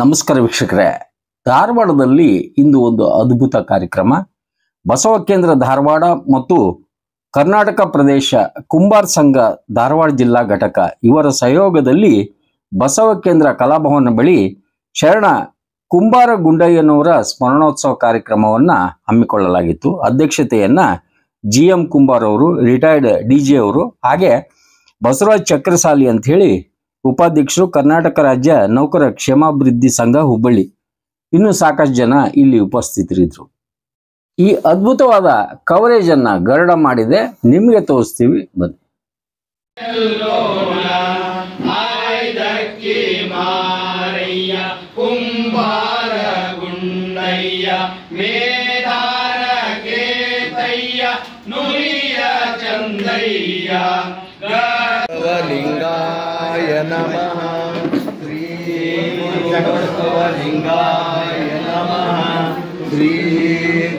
ನಮಸ್ಕಾರ ವೀಕ್ಷಕರೇ, ಧಾರವಾಡದಲ್ಲಿ ಇಂದು ಒಂದು ಅದ್ಭುತ ಕಾರ್ಯಕ್ರಮ. ಬಸವ ಕೇಂದ್ರ ಧಾರವಾಡ ಮತ್ತು ಕರ್ನಾಟಕ ಪ್ರದೇಶ ಕುಂಬಾರ ಸಂಘ ಧಾರವಾಡ ಜಿಲ್ಲಾ ಘಟಕ ಇವರ ಸಹಯೋಗದಲ್ಲಿ ಬಸವ ಕೇಂದ್ರ ಕಲಾಭವನ ಬಳಿ ಶರಣ ಕುಂಬಾರ ಗುಂಡಯ್ಯನವರ ಸ್ಮರಣೋತ್ಸವ ಕಾರ್ಯಕ್ರಮವನ್ನು ಹಮ್ಮಿಕೊಳ್ಳಲಾಗಿತ್ತು. ಅಧ್ಯಕ್ಷತೆಯನ್ನ GM ಕುಂಬಾರ್ ಅವರು, ರಿಟೈರ್ಡ್ DJ ಅವರು, ಹಾಗೆ ಬಸವರಾಜ್ ಚಕ್ರಸಾಲಿ ಅಂತ ಹೇಳಿ ಉಪಾಧ್ಯಕ್ಷರು, ಕರ್ನಾಟಕ ರಾಜ್ಯ ನೌಕರ ಕ್ಷೇಮಾಭಿವೃದ್ಧಿ ಸಂಘ ಹುಬ್ಬಳ್ಳಿ, ಇನ್ನು ಸಾಕಷ್ಟು ಜನ ಇಲ್ಲಿ ಉಪಸ್ಥಿತರಿದ್ರು. ಈ ಅದ್ಭುತವಾದ ಕವರೇಜ್ ಅನ್ನ ಗರಡ ಮಾಡಿದೆ, ನಿಮಗೆ ತೋರಿಸ್ತೀವಿ ಬನ್ನಿ. ಕುಂಬಾರ ಗುಂಡಯ್ಯ ಮೇದಾರ ಕೇತಯ್ಯ ನುರಿಯ ಚಂದಯ್ಯ ಬಸವಲಿಂಗಾಯ ನಮಃ. ಶ್ರೀ ಬಸವಲಿಂಗಾಯ ನಮಃ. ಶ್ರೀ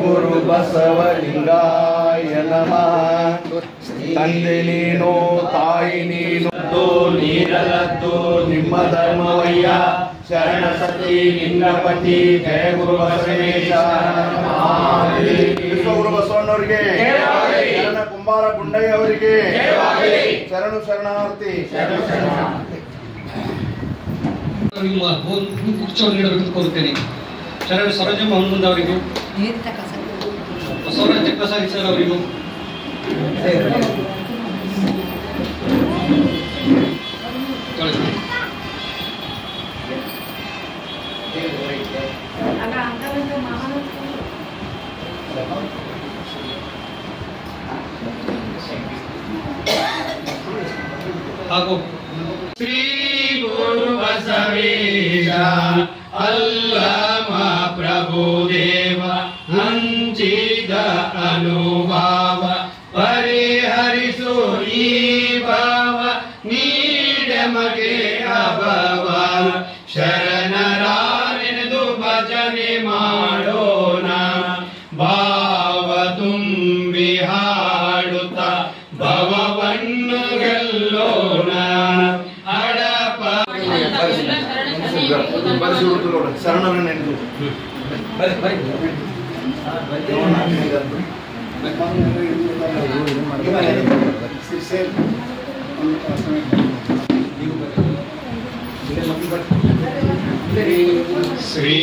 ಗುರು ಬಸವಲಿಂಗಾಯ ನಮಃ. ತಂದೆ ನೀನು, ತಾಯಿ ನೀನು, ನೀರಲದ್ದು ನಿಮ್ಮ ಧರ್ಮವಯ್ಯ. ಶರಣ ಸತಿ ಲಿಂಗಪತಿ ಜಯ ಗುರು ಬಸವೇಶ. ವಿಶ್ವಗುರು ಬಸವಣ್ಣವರಿಗೆ, ಶರಣ ಕುಂಬಾರ ಗುಂಡಯ್ಯ ಅವರಿಗೆ ಶರಣು ಶರಣಾರ್ಥಿ. ನೀಡಬೇಕು ಕೋರುತ್ತೇನೆ. ಶರಣ ಸರೋಜಮ್ಮ ಹನುಮಂದ ಅವರಿಗೂ, ಬಸವರಾಜ್ ಚಕ್ರಸಾಲಿ ಸರ್ ಅವರಿಗೂ, ಹಾಗೂ ಶ್ರೀ ಗುರು ಬಸವೇಶ ಅಲ್ಲಮ ಪ್ರಭುದೇವ ಹಂಚಿದ ಅನುಭಾವ ಪರಿಹರಿಸು ಈ ಭಾವ ನೀಡಮಗೆ ಅಭವ. ಶರಣರಾನೆನೆದು ಭಜನೆ ಮಾಡೋಣ, ಭಾವ ತುಂಬಿ ಹಾಡುತ್ತ ಭವವನ್ನು ಗೆಲ್ಲೋಣ. ಅಡಪ ಶರಣರ ನೆನೆದು ಶ್ರೀ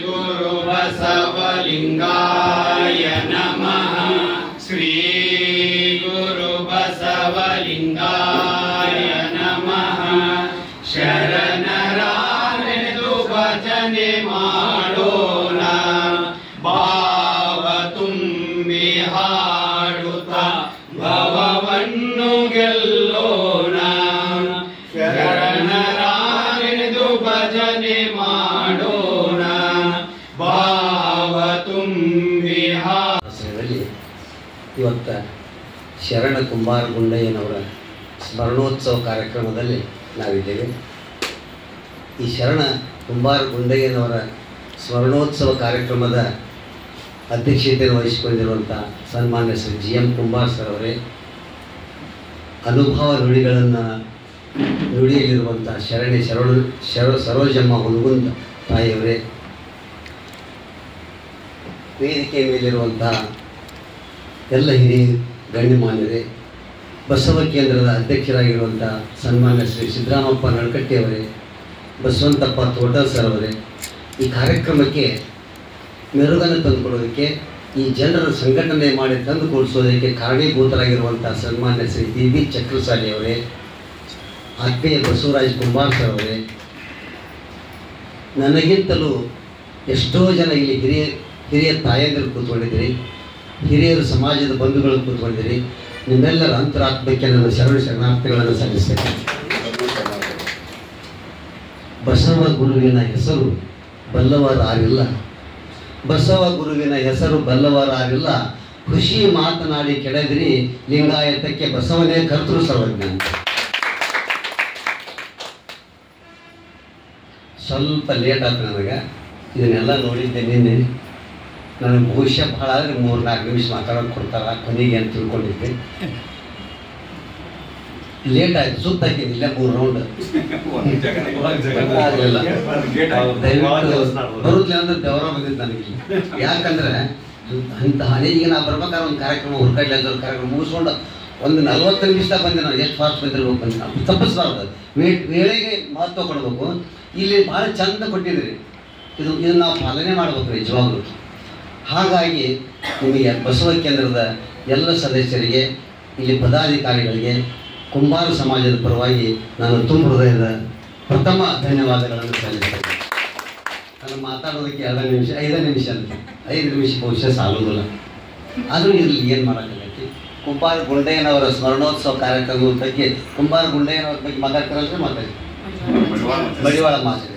ಗುರು ಬಸವಲಿಂಗಾಯ ನಮಃ. ಶ್ರೀ ಗುರು ಬಸವಲಿಂಗಾಯ ನಮಃ. ಶರಣರಾನೆನೆದು ಭಜನೆ ಮಾಡೋಣ, ಭಾವ ತುಂಬಿ ಹಾಡುತ್ತ ಭವವನ್ನು ಗೆಲ್ಲೋಣ. ಶರಣರಾನೆನೆದು ಭಜನೆ ಮಾಡೋಣ, ಭಾವ ತುಂಬಿ ಇವತ್ತು ಶರಣ ಕುಂಬಾರ ಗುಂಡಯ್ಯನವರ ಸ್ಮರಣೋತ್ಸವ ಕಾರ್ಯಕ್ರಮದಲ್ಲಿ ನಾವಿದ್ದೇವೆ. ಈ ಶರಣ ಕುಂಬಾರ ಗುಂಡಯ್ಯನವರ ಸ್ಮರಣೋತ್ಸವ ಕಾರ್ಯಕ್ರಮದ ಅಧ್ಯಕ್ಷತೆಯನ್ನು ವಹಿಸಿಕೊಂಡಿರುವಂಥ ಸನ್ಮಾನ್ಯ ಶ್ರೀ GM ಕುಂಬಾರ್ ಸರ್ ಅವರೇ, ಅನುಭವ ನುಡಿಯಲ್ಲಿರುವಂಥ ಶರಣೆ ಸರೋಜಮ್ಮ ಹುನಗುಂದ ತಾಯಿಯವರೇ, ವೇದಿಕೆ ಮೇಲಿರುವಂಥ ಎಲ್ಲ ಹಿರಿಯ ಗಣ್ಯಮಾನ್ಯರೇ, ಬಸವ ಕೇಂದ್ರದ ಅಧ್ಯಕ್ಷರಾಗಿರುವಂಥ ಸನ್ಮಾನ್ಯ ಶ್ರೀ ಸಿದ್ದರಾಮಪ್ಪ ನಳಕಟ್ಟಿಯವರೇ, ಬಸವಂತಪ್ಪ ತೋಟಲ್ ಸರ್ ಅವರೇ, ಈ ಕಾರ್ಯಕ್ರಮಕ್ಕೆ ಮೆರುಗನ್ನು ತಂದುಕೊಡೋದಕ್ಕೆ, ಈ ಜನರ ಸಂಘಟನೆ ಮಾಡಿ ತಂದು ಕೊಡಿಸೋದಕ್ಕೆ ಕಾರಣೀಭೂತರಾಗಿರುವಂಥ ಸನ್ಮಾನ್ಯ ಶ್ರೀ DB ಚಕ್ರಸಾಲಿ ಅವರೇ, ಆತ್ಮೀಯ ಬಸವರಾಜ್ ಕುಂಬಾರ್ ಸರ್ ಅವರೇ, ನನಗಿಂತಲೂ ಎಷ್ಟೋ ಜನ ಇಲ್ಲಿ ಹಿರಿಯ ತಾಯಂದಿರು ಕೂತ್ಕೊಂಡಿದ್ದೀರಿ, ಹಿರಿಯರು ಸಮಾಜದ ಬಂಧುಗಳು ಕೂತ್ಕೊಂಡಿದ್ದೀರಿ. ನಿಮ್ಮೆಲ್ಲರ ಅಂತರಾತ್ಮಕ್ಕೆ ನನ್ನ ಶರಣಾರ್ಥಿಗಳನ್ನು ಸಲ್ಲಿಸ್ತೇನೆ. ಬಸವ ಗುರುವಿನ ಹೆಸರು ಬಲ್ಲವರಾರಿಲ್ಲ, ಬಸವ ಗುರುವಿನ ಹೆಸರು ಬಲ್ಲವರಾರಿಲ್ಲ, ಖುಷಿ ಮಾತನಾಡಿ ಕೆಡದಿರಿ ಲಿಂಗಾಯತಕ್ಕೆ ಬಸವನೇ ಕರ್ತೃ ಸರ್ವಜ್ಞ. ಸ್ವಲ್ಪ ಲೇಟ್ ಆಯ್ತು ನನಗೆ, ಇದನ್ನೆಲ್ಲ ನೋಡಿದ್ದೆ ನಿನ್ನೆ. ನನಗೆ ಬಹುಶಃ ಭಾಳ ಆದರೆ 3-4 ನಿಮಿಷ ಮಾತಾಡೋಕೆ ಕೊಡ್ತಾರ ಕೊನೆಗೆ ಅಂತ ತಿಳ್ಕೊಂಡಿದ್ದೆ. ಲೇಟ್ ಆಯ್ತು, ಸುತ್ತ ಹಾಕಿನಿ ಇಲ್ಲೇ 3 ರೌಂಡ್ ಬರುತ್ತಲೆ ಅಂದ್ರೆ ಬೆವರ ಬಂದಿತ್ತು ನನಗೆ. ಯಾಕಂದ್ರೆ ಅಂತ ಈಗ ನಾ ಬರ್ಬೇಕಾದ್ರೆ ಒಂದು ಕಾರ್ಯಕ್ರಮ ಹುರ್ಕಡ್ಲೆ ಕಾರ್ಯಕ್ರಮ ಮುಗಿಸ್ಕೊಂಡು ಒಂದು 40 ನಿಮಿಷ ಬಂದೆ. ನಾನು ಎಷ್ಟು ಫಾಸ್ಟ್ ಬಂದಿರೋ ಬಂದೆ, ನಾವು ತಪ್ಪಿಸ್ಬಾರ್ದು, ವೇಳೆಗೆ ಮಹತ್ವ ಕೊಡಬೇಕು. ಇಲ್ಲಿ ಭಾಳ ಚಂದ ಕೊಟ್ಟಿದ್ರಿ, ಇದನ್ನು ನಾವು ಪಾಲನೆ ಮಾಡ್ಬೇಕು ನಿಜವಾಗ್ಲು. ಹಾಗಾಗಿ ನಿಮಗೆ ಬಸವ ಕೇಂದ್ರದ ಎಲ್ಲ ಸದಸ್ಯರಿಗೆ, ಇಲ್ಲಿ ಪದಾಧಿಕಾರಿಗಳಿಗೆ, ಕುಂಬಾರ ಸಮಾಜದ ಪರವಾಗಿ ನಾನು ತುಂಬ ಹೃದಯದ ಪ್ರಥಮ ಧನ್ಯವಾದಗಳನ್ನು ಸಲ್ಲಿಸ್ತೇನೆ. ನಾನು ಮಾತಾಡೋದಕ್ಕೆ 5 ನಿಮಿಷ ಅಂತ 5 ನಿಮಿಷ ಬಹುಶಃ ಸಾಲೋದಿಲ್ಲ. ಆದರೂ ಇಲ್ಲಿ ಏನು ಮಾಡೋಕ್ಕಾಗತ್ತೆ. ಕುಂಬಾರ ಗುಂಡಯ್ಯನವರ ಸ್ಮರಣೋತ್ಸವ ಕಾರ್ಯಕ್ರಮದ ಬಗ್ಗೆ, ಕುಂಬಾರ ಗುಂಡಯ್ಯನವರ ಬಗ್ಗೆ ಮಾತಾಡ್ತಾರಲ್ರಿ, ಮಾತಾಡಿ ಬಡಿವಾಳ ಮಾತಾಡಿ.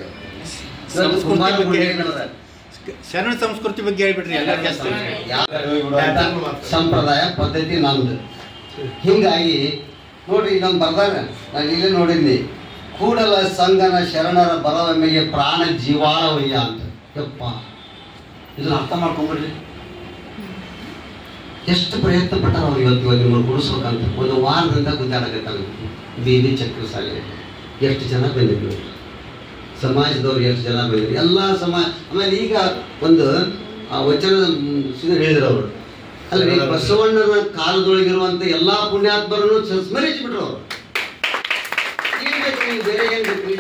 ಕುಂಬಾರ ಗುಂಡಯ್ಯನವರ ಶರಣ ಸಂಸ್ಕೃತಿ ಬಗ್ಗೆ ಹೇಳ್ಬಿಟ್ರಿ ಎಲ್ಲ ಸಂಪ್ರದಾಯ ಪದ್ಧತಿ ನಮ್ದು. ಹೀಗಾಗಿ ನೋಡ್ರಿ, ಇದೊಂದು ಬರ್ದಾಗ ನಾನು ಇಲ್ಲೇ ನೋಡಿದ್ನಿ, ಕೂಡಲ ಸಂಗನ ಶರಣರ ಬರವೊಮ್ಮೆಗೆ ಪ್ರಾಣ ಜೀವಾಳವಯ್ಯ ಅಂತ. ಯಪ್ಪ, ಇದನ್ನ ಅರ್ಥ ಮಾಡ್ಕೊಂಡ್ಬಿಡ್ರಿ. ಎಷ್ಟು ಪ್ರಯತ್ನ ಪಟ್ಟಾರ ಅವ್ರು ಇವತ್ತು ನಿಮ್ಮನ್ನು ಕೊಡಿಸ್ಬೇಕಂತ. ಒಂದು ವಾರದಿಂದ ಗುದ್ದಾಡಕತ್ತಾಗ ಬೀದಿ ಚಕ್ರ ಸಾಲಿ ಎಷ್ಟು ಜನ ಬಂದಿದ್ರು, ಸಮಾಜದವ್ರು ಎಷ್ಟು ಜನ ಬಂದಿದ್ರು, ಎಲ್ಲ ಸಮಾಜ. ಆಮೇಲೆ ಈಗ ಒಂದು ವಚನ ಹೇಳಿದ್ರು ಅವರು, ಅಲ್ರಿ ಬಸವಣ್ಣನ ಕಾಲದೊಳಗಿರುವಂಥ ಎಲ್ಲ ಪುಣ್ಯಾತ್ಮರನ್ನು ಸ್ಮರಿಸಿಬಿಟ್ರು ಅವರು. ನೀವು ಬೇರೆ ಏನು ಬೇಕ್ರಿ?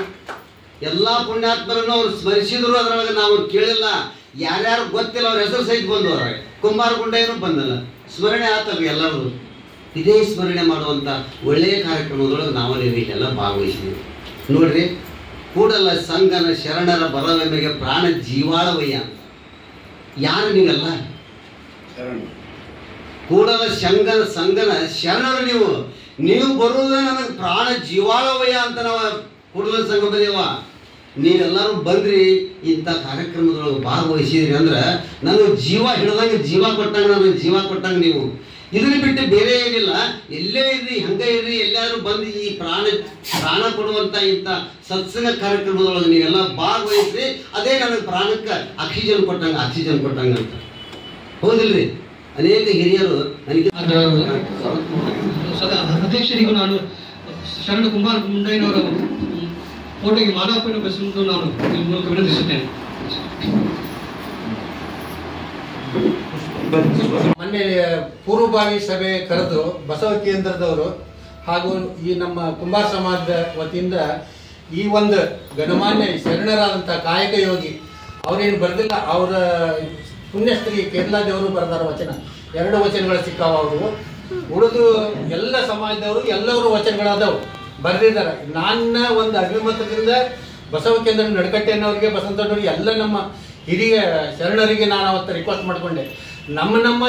ಎಲ್ಲ ಪುಣ್ಯಾತ್ಮರನ್ನು ಅವ್ರು ಸ್ಮರಿಸಿದ್ರು. ಅದರೊಳಗೆ ನಾವು ಕೇಳಿಲ್ಲ, ಯಾರ್ಯಾರು ಗೊತ್ತಿಲ್ಲ ಅವ್ರ ಹೆಸರು ಸಹಿತ ಬಂದು ಅವ್ರ ಕುಂಬಾರ ಗುಂಡಯ್ಯನೂ ಬಂದಲ್ಲ, ಸ್ಮರಣೆ ಆತಲ್ರಿ ಎಲ್ಲರೂ. ಇದೇ ಸ್ಮರಣೆ ಮಾಡುವಂಥ ಒಳ್ಳೆಯ ಕಾರ್ಯಕ್ರಮದೊಳಗೆ ನಾವು ನೀವೆಲ್ಲ ಭಾಗವಹಿಸಿದ್ದೀವಿ ನೋಡ್ರಿ. ಕೂಡಲ ಸಂಗನ ಶರಣರ ಬರವೆಮೆಗೆ ಪ್ರಾಣ ಜೀವಾಳವಯ್ಯ ಅಂತ. ಯಾರು ನೀವೆಲ್ಲ? ಕೂಡಲ ಸಂಗನ ಶರಣರು ನೀವು ಬರುವುದೇ ನನಗೆ ಪ್ರಾಣ ಜೀವಾಳವಯ್ಯ ಅಂತ ನಾವು ಕೂಡಲ ಸಂಘ ಬಂದೇವ. ನೀವೆಲ್ಲರೂ ಬಂದ್ರಿ, ಇಂಥ ಕಾರ್ಯಕ್ರಮದೊಳಗೆ ಭಾಗವಹಿಸಿದ್ರಿ ಅಂದ್ರೆ ನನಗೆ ಜೀವ ಹಿಡ್ದಂಗೆ ಜೀವ ಕೊಟ್ಟಂಗೆ, ನನಗೆ ಜೀವ ಕೊಟ್ಟಂಗೆ ನೀವು. ಇದನ್ನ ಬಿಟ್ಟು ಬೇರೆ ಏನಿಲ್ಲ. ಎಲ್ಲೇ ಇರ್ರಿ, ಹಂಗೆ ಇರ್ರಿ, ಎಲ್ಲಾದ್ರೂ ಬಂದು ಈ ಪ್ರಾಣ ಕೊಡುವಂಥ ಇಂಥ ಸತ್ಸಂಗ ಕಾರ್ಯಕ್ರಮದೊಳಗೆ ನೀವೆಲ್ಲ ಭಾಗವಹಿಸ್ರಿ. ಅದೇ ನನಗೆ ಪ್ರಾಣಕ್ಕೆ ಆಕ್ಸಿಜನ್ ಕೊಟ್ಟಂಗೆ ಅಂತ. ಹೌದಿಲ್ರಿ? ಅನೇಕ ಹಿರಿಯರು ನನಗೆ ಅಧ್ಯಕ್ಷರಿಗೂ ನಾನು ಶರಣ ಕುಂಬಾರ ಗುಂಡಯ್ಯನವರ ಫೋಟೋಗೆ ಮಾಲಾರ್ಪಣೆ ಬಯಸುವುದು ನಾನು ಈ ಮೂಲಕ ವಿನಂತಿಸುತ್ತೇನೆ. ಮೊನ್ನೆ ಪೂರ್ವಭಾವಿ ಸಭೆ ಕರೆದು ಬಸವ ಕೇಂದ್ರದವರು ಹಾಗೂ ಈ ನಮ್ಮ ಕುಂಬಾರ ಸಮಾಜದ ವತಿಯಿಂದ ಈ ಒಂದು ಗಣಮಾನ್ಯ ಶರಣರಾದಂಥ ಕಾಯಕ ಯೋಗಿ ಅವರೇನು ಬರೆದಿಲ್ಲ, ಅವರ ಪುಣ್ಯಸ್ತ್ರೀ ಕೇರಳದವರು ಬರೆದಾರ ವಚನ, 2 ವಚನಗಳು ಸಿಕ್ಕಾವ. ಅವರು ಉಳಿದು ಎಲ್ಲ ಸಮಾಜದವರು ಎಲ್ಲರೂ ವಚನಗಳಾದವು ಬರೆದಿದ್ದಾರೆ. ನನ್ನ ಒಂದು ಅಭಿಮತದಿಂದ ಬಸವ ಕೇಂದ್ರ ನಡಕಟ್ಟೆನವರಿಗೆ, ಬಸವಂತನವರಿಗೆ, ಎಲ್ಲ ನಮ್ಮ ಹಿರಿಯ ಶರಣರಿಗೆ ನಾನು ಅವತ್ತು ರಿಕ್ವೆಸ್ಟ್ ಮಾಡಿಕೊಂಡೆ, ನಮ್ಮ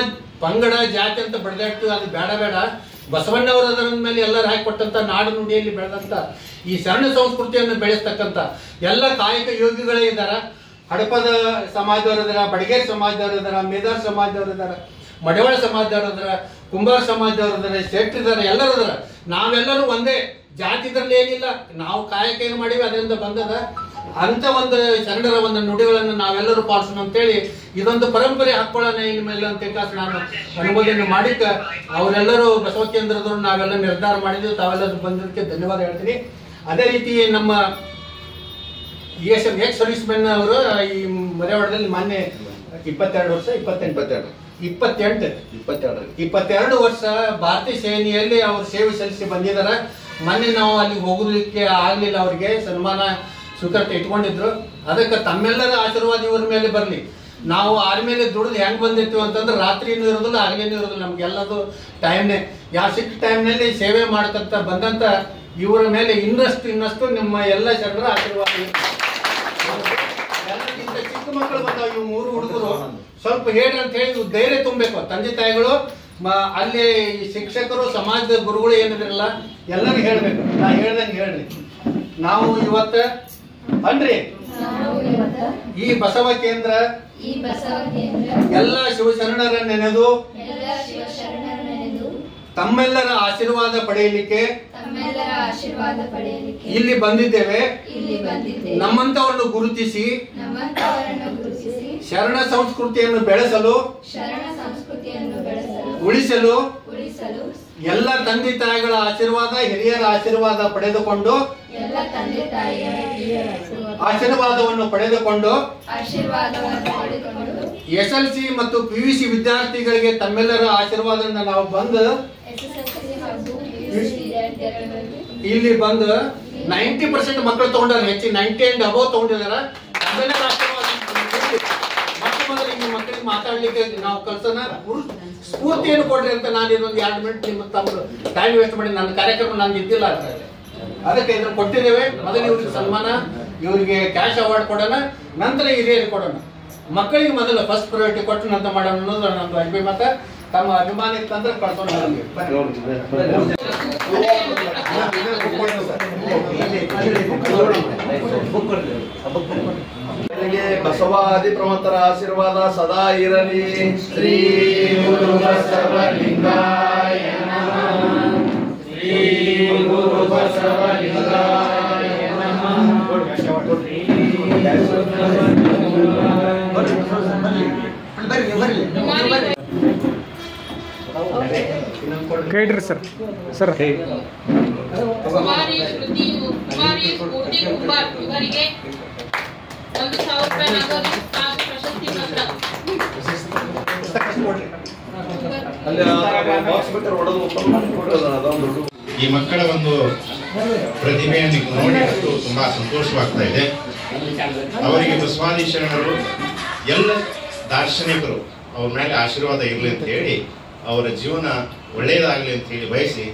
ಪಂಗಡ ಜಾತಿ ಅಂತ ಬಡ್ದಾಡ್ತೀವಿ, ಅದು ಬೇಡ. ಬಸವಣ್ಣವರ ಅದರ ಮೇಲೆ ಎಲ್ಲರೂ ಹಾಕಿಕೊಟ್ಟಂಥ ನಾಡು ನುಡಿಯಲ್ಲಿ ಬೆಳೆದಂಥ ಈ ಶರಣ ಸಂಸ್ಕೃತಿಯನ್ನು ಬೆಳೆಸ್ತಕ್ಕಂಥ ಎಲ್ಲ ಕಾಯಕ ಯೋಗಿಗಳೇ ಇದ್ದಾರೆ. ಹಡಪದ ಸಮಾಜದವರು ಇದಾರ, ಬಡಗೇರಿ ಸಮಾಜದವರು ಇದಾರ, ಮೇದಾರ್ ಸಮಾಜದವರು ಇದಾರ, ಮಡಿವಾಳ ಸಮಾಜದವರು ಇದಾರ, ಕುಂಬಾರ ಸಮಾಜದವರು ಇದಾರೆ, ಶೆಟ್ರ್ ಇದಾರೆ, ಎಲ್ಲರೂ ಇದಾರೆ. ನಾವೆಲ್ಲರೂ ಒಂದೇ ಜಾತಿದ್ರಲ್ಲಿ ಏನಿಲ್ಲ. ನಾವು ಕಾಯಕ ಏನು ಮಾಡೀವಿ ಅದರಿಂದ ಬಂದದ. ಅಂತ ಒಂದು ಶರಣರ ಒಂದು ನುಡಿಗಳನ್ನು ನಾವೆಲ್ಲರೂ ಪಾಲಿಸೋಣ ಅಂತೇಳಿ ಇದೊಂದು ಪರಂಪರೆ ಹಾಕೊಳ್ಳೋಣ ಇನ್ಮೇಲೆ ಅಂತ ನಾನು ಅನುಮೋದನೆ ಮಾಡಿಕ ಅವರೆಲ್ಲರೂ ಬಸವ ಕೇಂದ್ರದವರು ನಾವೆಲ್ಲ ನಿರ್ಧಾರ ಮಾಡಿದ್ವಿ. ತಾವೆಲ್ಲರೂ ಬಂದಿದ್ದಕ್ಕೆ ಧನ್ಯವಾದ ಹೇಳ್ತೀನಿ. ಅದೇ ರೀತಿ ನಮ್ಮ ಎಕ್ಸ್ ಸರ್ವಿಸ್ ಮೆನ್ ಅವರು ಈ ಮರೆವಾಡದಲ್ಲಿ ಮೊನ್ನೆ 22 ವರ್ಷ ಭಾರತೀಯ ಸೇನೆಯಲ್ಲಿ ಅವರು ಸೇವೆ ಸಲ್ಲಿಸಿ ಬಂದಿದ್ದಾರೆ. ಮೊನ್ನೆ ನಾವು ಅಲ್ಲಿ ಹೋಗೋದಕ್ಕೆ ಆಗಲಿಲ್ಲ, ಅವರಿಗೆ ಸನ್ಮಾನ ಸ್ವೀಕೃತಿ ಇಟ್ಕೊಂಡಿದ್ರು. ಅದಕ್ಕೆ ತಮ್ಮೆಲ್ಲರ ಆಶೀರ್ವಾದ ಇವ್ರ ಮೇಲೆ ಬರಲಿ. ನಾವು ಆರ್ಮಿಯಲ್ಲಿ ದುಡಿದು ಹೆಂಗೆ ಬಂದಿರ್ತೀವಿ ಅಂತಂದ್ರೆ ರಾತ್ರಿನೂ ಇರೋದಿಲ್ಲ, ಹಗಲಿನೂ ಇರೋದಿಲ್ಲ, ನಮ್ಗೆಲ್ಲದು ಟೈಮ್ನೇ. ಯಾವ ಸಿಕ್ಕ ಟೈಮ್ನಲ್ಲಿ ಸೇವೆ ಮಾಡ್ಕೊಂತ ಬಂದಂತ ಇವರ ಮೇಲೆ ಇನ್ನಷ್ಟು ನಿಮ್ಮ ಎಲ್ಲ ಶರಣರ ಆಶೀರ್ವಾದ. ಚಿಕ್ಕ ಮಕ್ಕಳು ಬಂದಾವ, ಇವು 3 ಹುಡುಗರು ಸ್ವಲ್ಪ ಹೇಳಿ ಅಂತ ಹೇಳಿ ಧೈರ್ಯ ತುಂಬಬೇಕು. ತಂದೆ ತಾಯಿಗಳು, ಅಲ್ಲಿ ಶಿಕ್ಷಕರು, ಸಮಾಜದ ಗುರುಗಳು ಏನಿದ್ರಲ್ಲ ಎಲ್ಲರೂ ಹೇಳ್ಬೇಕು. ನಾ ಹೇಳ್ದಂಗೆ ಹೇಳ್ರಿ. ನಾವು ಇವತ್ತು ಅನ್ರಿ ಈ ಬಸವ ಕೇಂದ್ರ ಎಲ್ಲ ಶಿವಶರಣರ ನೆನೆದು ತಮ್ಮೆಲ್ಲರ ಆಶೀರ್ವಾದ ಪಡೆಯಲಿಕ್ಕೆ ಇಲ್ಲಿ ಬಂದಿದ್ದೇವೆ. ನಮ್ಮಂತವರನ್ನು ಗುರುತಿಸಿ ಶರಣ ಸಂಸ್ಕೃತಿಯನ್ನು ಬೆಳೆಸಲು, ಉಳಿಸಲು ಎಲ್ಲ ತಂದೆ ತಾಯಿಗಳ ಆಶೀರ್ವಾದ, ಹಿರಿಯರ ಆಶೀರ್ವಾದ ಪಡೆದುಕೊಂಡು ಆಶೀರ್ವಾದವನ್ನು ಪಡೆದುಕೊಂಡು SLC ಮತ್ತು PUC ವಿದ್ಯಾರ್ಥಿಗಳಿಗೆ ತಮ್ಮೆಲ್ಲರ ಆಶೀರ್ವಾದದಿಂದ ನಾವು ಬಂದು ಇಲ್ಲಿ ಬಂದು 90% ಮಕ್ಕಳು ತಗೊಂಡಾರ, ಹೆಚ್ಚು 90 and above ತಗೊಂಡಿದಾರ. ತಮ್ಮೆಲ್ಲರ ಆಶೀರ್ವಾದ ಮತ್ತೆ ಮೊದಲು ನಿಮ್ಮ ಮಕ್ಕಳಿಗೆ ಮಾತಾಡ್ಲಿಕ್ಕೆ ನಾವು ಕಲ್ಸೋಣ, ಸ್ಫೂರ್ತಿಯನ್ನು ಕೊಡ್ರಿ ಅಂತ ನಾನು ಇನ್ನೊಂದು 2 ಮಿನಿಟ್ ನಿಮ್ಮ ತಮ್ಮ ಟೈಮ್ ವೇಸ್ಟ್ ಮಾಡಿ ನನ್ನ ಕಾರ್ಯಕ್ರಮ ನಂದು ಇದ್ದಿಲ್ಲ, ಅದಕ್ಕೆ ಇದನ್ನು ಕೊಟ್ಟಿದ್ದೇವೆ. ಮೊದಲು ಇವ್ರಿಗೆ ಸನ್ಮಾನ, ಇವರಿಗೆ ಕ್ಯಾಶ್ ಅವಾರ್ಡ್ ಕೊಡೋಣ, ನಂತರ ಹಿರಿಯರಿಗೆ ಕೊಡೋಣ. ಮಕ್ಕಳಿಗೆ ಮೊದಲು ಫಸ್ಟ್ ಪ್ರಯಾರಿಟಿ ಕೊಟ್ಟು ನಂತರ ಮಾಡೋಣ ಅನ್ನೋದು ನಮ್ದು ಅಭಿಮತ. ತಮ್ಮ ಅಭಿಮಾನ ಇತ್ತಂದ್ರೆ ಕಳ್ಕೊಂಡು ಬಸವಾದಿ ಪ್ರಮತರ ಆಶೀರ್ವಾದ ಸದಾ ಇರಲಿ. ಶ್ರೀ ಗುರು ಬಸವಲಿಂಗಾಯ ನಮಃ. ಶ್ರೀ ಗುರು ಬಸವಲಿಂಗಾಯ ನಮಃ. ಕೇಳ್ರಿ ಸರ್. ಸರ್ ಕುಮಾರಿ ಶ್ರುತಿ ಸ್ಫೂರ್ತಿ ಕುಂಬಾರ್ ಇವರಿಗೆ 1,000 ರೂಪಾಯಿ ನಗದು ಹಾಗೂ ಪ್ರಶಸ್ತಿ ಪತ್ರ. ಈ ಮಕ್ಕಳ ಒಂದು ಪ್ರತಿಭೆಯನ್ನು ನೋಡಿ ತುಂಬಾ ಸಂತೋಷವಾಗ್ತಾ ಇದೆ. ಅವರಿಗೆ ಬಸವಾದಿ ಶರಣರು ಎಲ್ಲ ದಾರ್ಶನಿಕರು ಅವ್ರ ಮೇಲೆ ಆಶೀರ್ವಾದ ಇರಲಿ ಅಂತ ಹೇಳಿ, ಅವರ ಜೀವನ ಒಳ್ಳೆಯದಾಗಲಿ ಅಂತ ಹೇಳಿ ಬಯಸಿ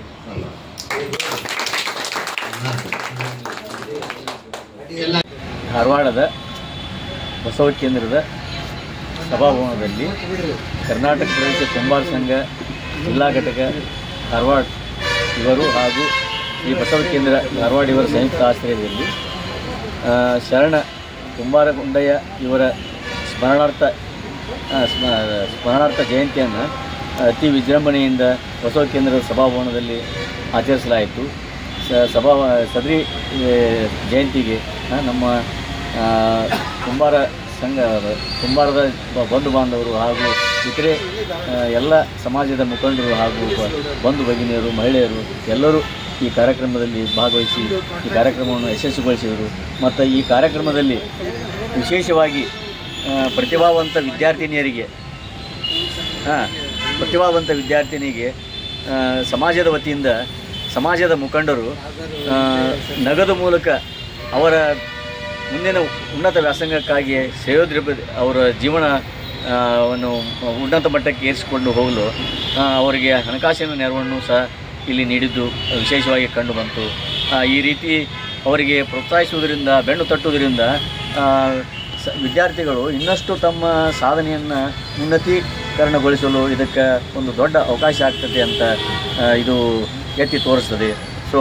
ಧಾರವಾಡದ ಬಸವ ಕೇಂದ್ರದ ಸಭಾಭವನದಲ್ಲಿ ಕರ್ನಾಟಕ ಪ್ರದೇಶ ಕುಂಬಾರ ಸಂಘ ಜಿಲ್ಲಾ ಘಟಕ ಧಾರವಾಡ ಇವರು ಹಾಗೂ ಈ ಬಸವ ಕೇಂದ್ರ ಧಾರವಾಡ ಇವರ ಸಂಯುಕ್ತ ಆಶ್ರಯದಲ್ಲಿ ಶರಣ ಕುಂಬಾರ ಗುಂಡಯ್ಯ ಇವರ ಸ್ಮರಣಾರ್ಥ ಜಯಂತಿಯನ್ನು ಅತಿ ವಿಜೃಂಭಣೆಯಿಂದ ಬಸವ ಕೇಂದ್ರದ ಸಭಾಭವನದಲ್ಲಿ ಆಚರಿಸಲಾಯಿತು. ಸದರಿ ಜಯಂತಿಗೆ ನಮ್ಮ ಕುಂಬಾರ ಸಂಘ, ಕುಂಬಾರದ ಬಂಧು ಬಾಂಧವರು ಹಾಗೂ ಇತರೆ ಎಲ್ಲ ಸಮಾಜದ ಮುಖಂಡರು ಹಾಗೂ ಬಂಧು ಭಗಿನಿಯರು, ಮಹಿಳೆಯರು ಎಲ್ಲರೂ ಈ ಕಾರ್ಯಕ್ರಮದಲ್ಲಿ ಭಾಗವಹಿಸಿ ಈ ಕಾರ್ಯಕ್ರಮವನ್ನು ಯಶಸ್ವಿಗೊಳಿಸಿದರು. ಮತ್ತು ಈ ಕಾರ್ಯಕ್ರಮದಲ್ಲಿ ವಿಶೇಷವಾಗಿ ಪ್ರತಿಭಾವಂತ ವಿದ್ಯಾರ್ಥಿನಿಗೆ ಸಮಾಜದ ವತಿಯಿಂದ ಸಮಾಜದ ಮುಖಂಡರು ನಗದು ಮೂಲಕ ಅವರ ಮುಂದಿನ ಉನ್ನತ ವ್ಯಾಸಂಗಕ್ಕಾಗಿ ಅವರ ಜೀವನವನ್ನು ಉನ್ನತ ಮಟ್ಟಕ್ಕೆ ಏರಿಸಿಕೊಂಡು ಹೋಗಲು ಅವರಿಗೆ ಹಣಕಾಸಿನ ನೆರವನ್ನು ಸಹ ಇಲ್ಲಿ ನೀಡಿದ್ದು ವಿಶೇಷವಾಗಿ ಕಂಡುಬಂತು. ಈ ರೀತಿ ಅವರಿಗೆ ಪ್ರೋತ್ಸಾಹಿಸುವುದರಿಂದ, ಬೆನ್ನು ತಟ್ಟುವುದರಿಂದ ವಿದ್ಯಾರ್ಥಿಗಳು ಇನ್ನಷ್ಟು ತಮ್ಮ ಸಾಧನೆಯನ್ನು ಉನ್ನತೀಕರಣಗೊಳಿಸಲು ಇದಕ್ಕೆ ಒಂದು ದೊಡ್ಡ ಅವಕಾಶ ಆಗ್ತದೆ ಅಂತ ಇದು ಎತ್ತಿ ತೋರಿಸ್ತದೆ. ಸೊ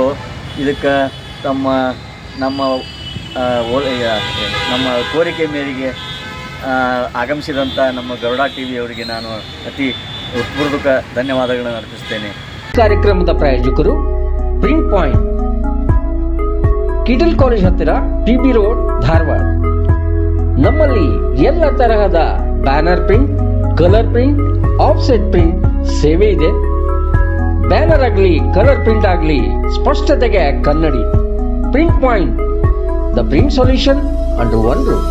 ಇದಕ್ಕೆ ನಮ್ಮ ಕೋರಿಕೆ ಮೇರೆಗೆ ಆಗಮಿಸಿದಂಥ ನಮ್ಮ ಗರುಡ ಟಿವಿ ಅವರಿಗೆ ನಾನು ಅತಿ ಹೃತ್ಪೂರ್ವಕ ಧನ್ಯವಾದಗಳನ್ನು ಅರ್ಪಿಸುತ್ತೇನೆ. ಕಾರ್ಯಕ್ರಮದ ಪ್ರಾಯೋಜಕರು ಪ್ರಿಂಟ್ ಪಾಯಿಂಟ್, ಕಿಟಲ್ ಕಾಲೇಜ್ ಹತ್ತಿರ, PB ರೋಡ್, ಧಾರವಾಡ. ನಮ್ಮಲ್ಲಿ ಎಲ್ಲ ತರಹದ banner print, colour print, offset print ಸೇವೆ ಇದೆ. ಬ್ಯಾನರ್ ಆಗಲಿ, ಕಲರ್ ಪ್ರಿಂಟ್ ಆಗಲಿ, ಸ್ಪಷ್ಟತೆಗೆ ಕನ್ನಡಿ. Print point, the print solution under one roof.